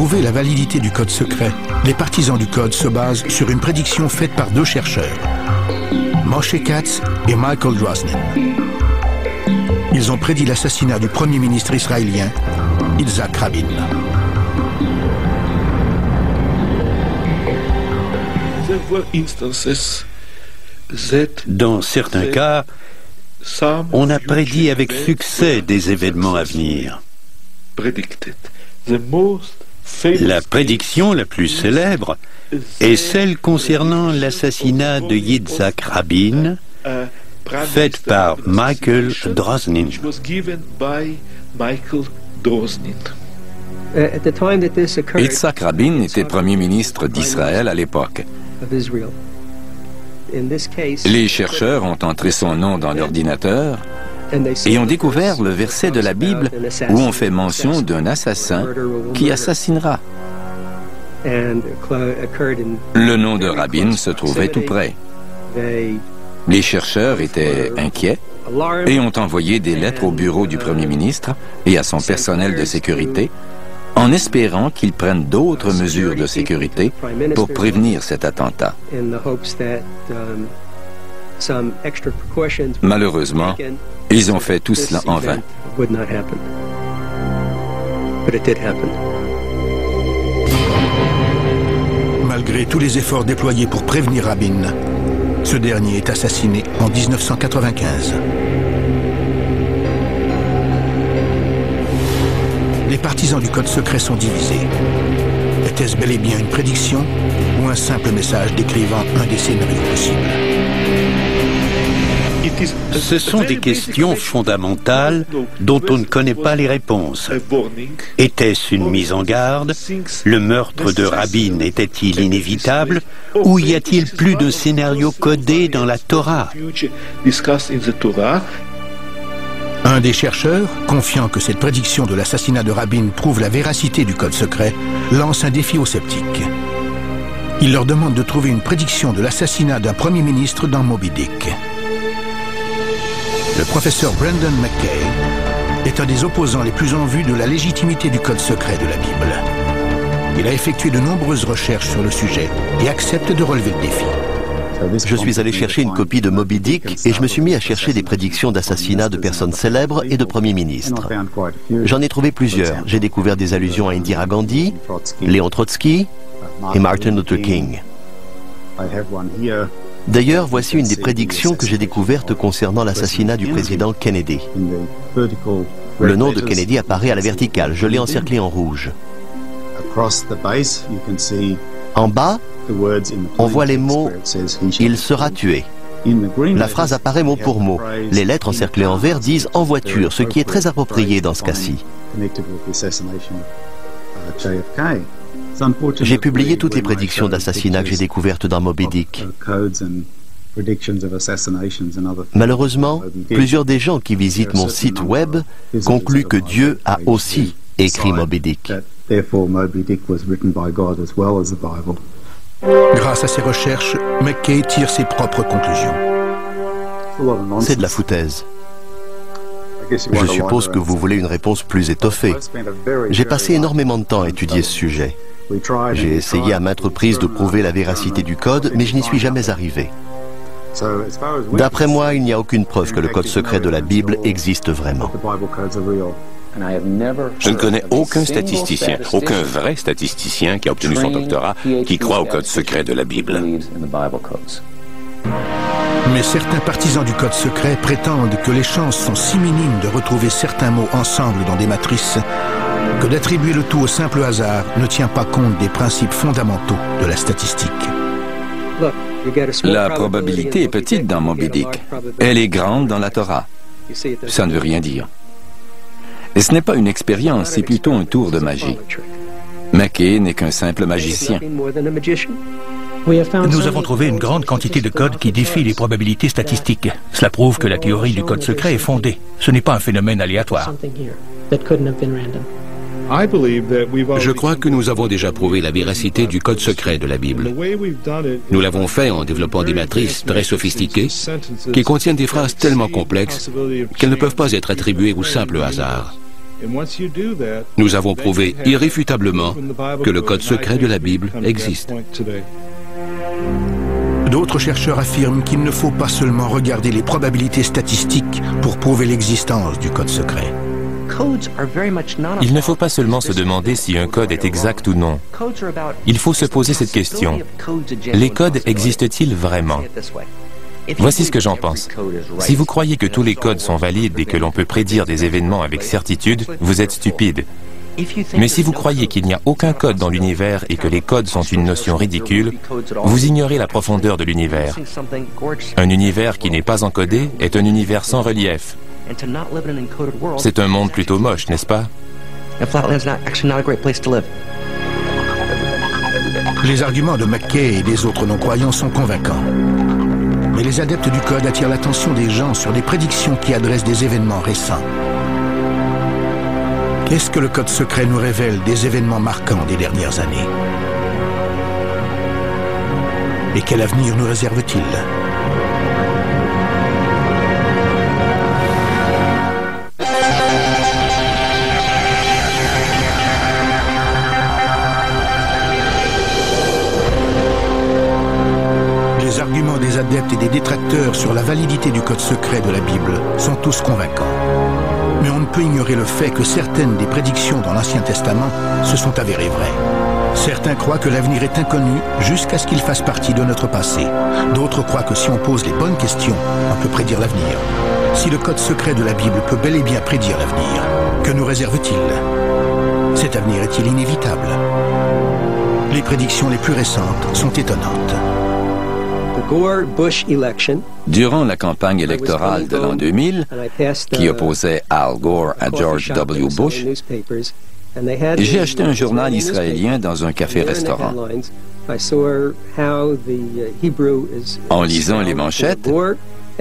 prouver la validité du code secret, les partisans du code se basent sur une prédiction faite par deux chercheurs, Moshe Katz et Michael Drosnin. Ils ont prédit l'assassinat du premier ministre israélien, Yitzhak Rabin. Dans certains cas, on a prédit avec succès des événements à venir. La prédiction la plus célèbre est celle concernant l'assassinat de Yitzhak Rabin, faite par Michael Drosnin. Yitzhak Rabin était Premier ministre d'Israël à l'époque. Les chercheurs ont entré son nom dans l'ordinateur et ont découvert le verset de la Bible où on fait mention d'un assassin qui assassinera. Le nom de Rabin se trouvait tout près. Les chercheurs étaient inquiets et ont envoyé des lettres au bureau du Premier ministre et à son personnel de sécurité en espérant qu'ils prennent d'autres mesures de sécurité pour prévenir cet attentat. Malheureusement, ils ont fait tout cela en vain. Malgré tous les efforts déployés pour prévenir Rabin, ce dernier est assassiné en 1995. Les partisans du code secret sont divisés. Était-ce bel et bien une prédiction ou un simple message décrivant un des scénarios possibles? Ce sont des questions fondamentales dont on ne connaît pas les réponses. Était-ce une mise en garde? Le meurtre de Rabin était-il inévitable? Ou y a-t-il plus de scénarios codés dans la Torah? Un des chercheurs, confiant que cette prédiction de l'assassinat de Rabin prouve la véracité du code secret, lance un défi aux sceptiques. Il leur demande de trouver une prédiction de l'assassinat d'un premier ministre dans Moby Dick. Le professeur Brendan McKay est un des opposants les plus en vue de la légitimité du code secret de la Bible. Il a effectué de nombreuses recherches sur le sujet et accepte de relever le défi. Je suis allé chercher une copie de Moby Dick et je me suis mis à chercher des prédictions d'assassinat de personnes célèbres et de premiers ministres. J'en ai trouvé plusieurs. J'ai découvert des allusions à Indira Gandhi, Léon Trotsky et Martin Luther King. D'ailleurs, voici une des prédictions que j'ai découvertes concernant l'assassinat du président Kennedy. Le nom de Kennedy apparaît à la verticale. Je l'ai encerclé en rouge. En bas, on voit les mots « Il sera tué ». La phrase apparaît mot pour mot. Les lettres encerclées en vert disent « en voiture », ce qui est très approprié dans ce cas-ci. J'ai publié toutes les prédictions d'assassinat que j'ai découvertes dans Moby Dick. Malheureusement, plusieurs des gens qui visitent mon site web concluent que Dieu a aussi écrit Moby Dick. Grâce à ses recherches, McKay tire ses propres conclusions. C'est de la foutaise. Je suppose que vous voulez une réponse plus étoffée. J'ai passé énormément de temps à étudier ce sujet. J'ai essayé à maintes reprises de prouver la véracité du code, mais je n'y suis jamais arrivé. D'après moi, il n'y a aucune preuve que le code secret de la Bible existe vraiment. Je ne connais aucun statisticien, aucun vrai statisticien qui a obtenu son doctorat, qui croit au code secret de la Bible. Mais certains partisans du code secret prétendent que les chances sont si minimes de retrouver certains mots ensemble dans des matrices que d'attribuer le tout au simple hasard ne tient pas compte des principes fondamentaux de la statistique. La probabilité est petite dans Moby Dick. Elle est grande dans la Torah. Ça ne veut rien dire. Et ce n'est pas une expérience, c'est plutôt un tour de magie. McKay n'est qu'un simple magicien. Nous avons trouvé une grande quantité de codes qui défient les probabilités statistiques. Cela prouve que la théorie du code secret est fondée. Ce n'est pas un phénomène aléatoire. Je crois que nous avons déjà prouvé la véracité du code secret de la Bible. Nous l'avons fait en développant des matrices très sophistiquées qui contiennent des phrases tellement complexes qu'elles ne peuvent pas être attribuées au simple hasard. Nous avons prouvé irréfutablement que le code secret de la Bible existe. D'autres chercheurs affirment qu'il ne faut pas seulement regarder les probabilités statistiques pour prouver l'existence du code secret. Il ne faut pas seulement se demander si un code est exact ou non. Il faut se poser cette question. Les codes existent-ils vraiment? Voici ce que j'en pense. Si vous croyez que tous les codes sont valides et que l'on peut prédire des événements avec certitude, vous êtes stupide. Mais si vous croyez qu'il n'y a aucun code dans l'univers et que les codes sont une notion ridicule, vous ignorez la profondeur de l'univers. Un univers qui n'est pas encodé est un univers sans relief. C'est un monde plutôt moche, n'est-ce pas? Les arguments de McKay et des autres non-croyants sont convaincants. Mais les adeptes du code attirent l'attention des gens sur des prédictions qui adressent des événements récents. Est-ce que le code secret nous révèle des événements marquants des dernières années? Et quel avenir nous réserve-t-il? Les arguments des adeptes et des détracteurs sur la validité du code secret de la Bible sont tous convaincants. Mais on ne peut ignorer le fait que certaines des prédictions dans l'Ancien Testament se sont avérées vraies. Certains croient que l'avenir est inconnu jusqu'à ce qu'il fasse partie de notre passé. D'autres croient que si on pose les bonnes questions, on peut prédire l'avenir. Si le code secret de la Bible peut bel et bien prédire l'avenir, que nous réserve-t-il? Cet avenir est-il inévitable? Les prédictions les plus récentes sont étonnantes. Durant la campagne électorale de l'an 2000, qui opposait Al Gore à George W. Bush, j'ai acheté un journal israélien dans un café-restaurant. En lisant les manchettes,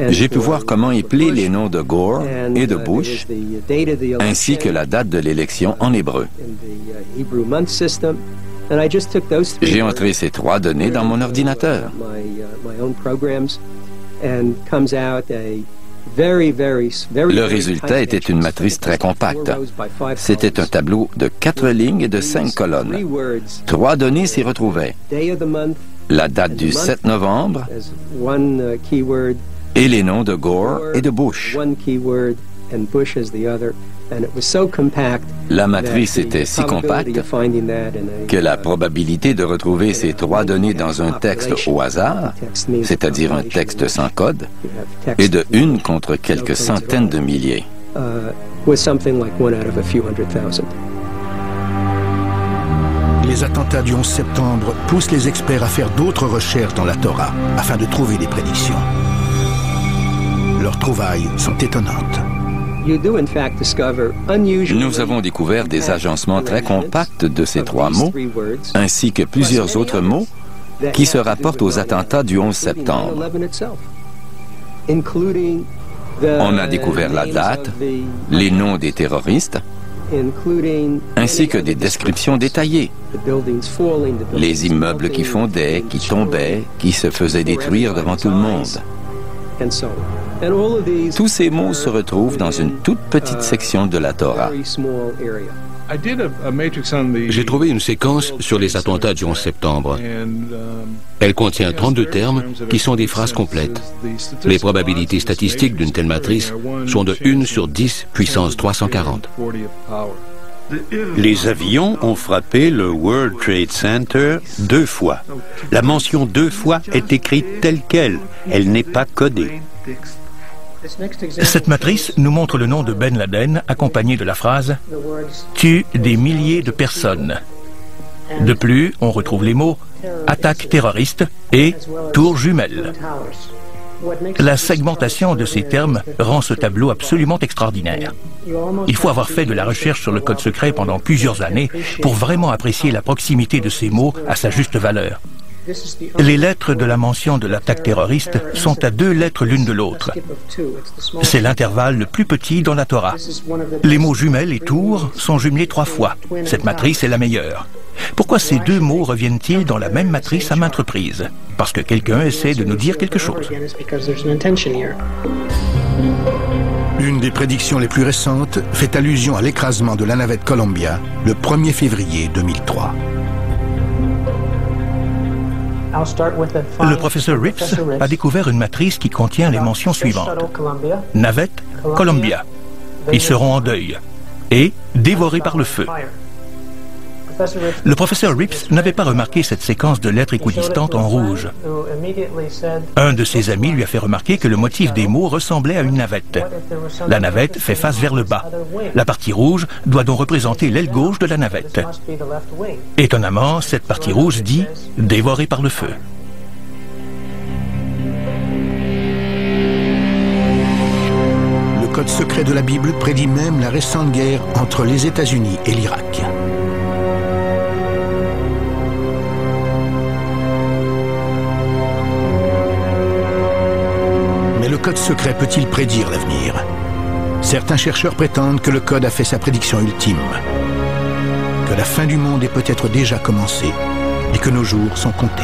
j'ai pu voir comment épeler les noms de Gore et de Bush, ainsi que la date de l'élection en hébreu. J'ai entré ces trois données dans mon ordinateur. Le résultat était une matrice très compacte. C'était un tableau de 4 lignes et de 5 colonnes. 3 données s'y retrouvaient. La date du 7 novembre et les noms de Gore et de Bush. La matrice était si compacte que la probabilité de retrouver ces 3 données dans un texte au hasard, c'est-à-dire un texte sans code, est de 1 contre quelques centaines de milliers. Les attentats du 11 septembre poussent les experts à faire d'autres recherches dans la Torah afin de trouver des prédictions. Leurs trouvailles sont étonnantes. Nous avons découvert des agencements très compacts de ces 3 mots, ainsi que plusieurs autres mots qui se rapportent aux attentats du 11 septembre. On a découvert la date, les noms des terroristes, ainsi que des descriptions détaillées. Les immeubles qui fondaient, qui tombaient, qui se faisaient détruire devant tout le monde. Tous ces mots se retrouvent dans une toute petite section de la Torah. J'ai trouvé une séquence sur les attentats du 11 septembre. Elle contient 32 termes qui sont des phrases complètes. Les probabilités statistiques d'une telle matrice sont de 1 sur 10 puissance 340. Les avions ont frappé le World Trade Center 2 fois. La mention 2 fois est écrite telle quelle. Elle n'est pas codée. Cette matrice nous montre le nom de Ben Laden accompagné de la phrase « tue des milliers de personnes ». De plus, on retrouve les mots « attaque terroriste » et « tour jumelle ». La segmentation de ces termes rend ce tableau absolument extraordinaire. Il faut avoir fait de la recherche sur le code secret pendant plusieurs années pour vraiment apprécier la proximité de ces mots à sa juste valeur. Les lettres de la mention de l'attaque terroriste sont à 2 lettres l'une de l'autre. C'est l'intervalle le plus petit dans la Torah. Les mots jumelles et tour sont jumelés 3 fois. Cette matrice est la meilleure. Pourquoi ces 2 mots reviennent-ils dans la même matrice à maintes reprises? Parce que quelqu'un essaie de nous dire quelque chose. Une des prédictions les plus récentes fait allusion à l'écrasement de la navette Columbia le 1er février 2003. Le professeur Rips a découvert une matrice qui contient les mentions suivantes. Navette, Columbia. Ils seront en deuil et dévorés par le feu. Le professeur Rips n'avait pas remarqué cette séquence de lettres équidistantes en rouge. Un de ses amis lui a fait remarquer que le motif des mots ressemblait à une navette. La navette fait face vers le bas. La partie rouge doit donc représenter l'aile gauche de la navette. Étonnamment, cette partie rouge dit « dévoré par le feu ». Le code secret de la Bible prédit même la récente guerre entre les États-Unis et l'Irak. Mais le code secret peut-il prédire l'avenir? Certains chercheurs prétendent que le code a fait sa prédiction ultime, que la fin du monde est peut-être déjà commencée et que nos jours sont comptés.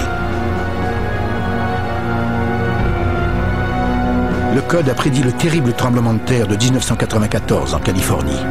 Le code a prédit le terrible tremblement de terre de 1994 en Californie.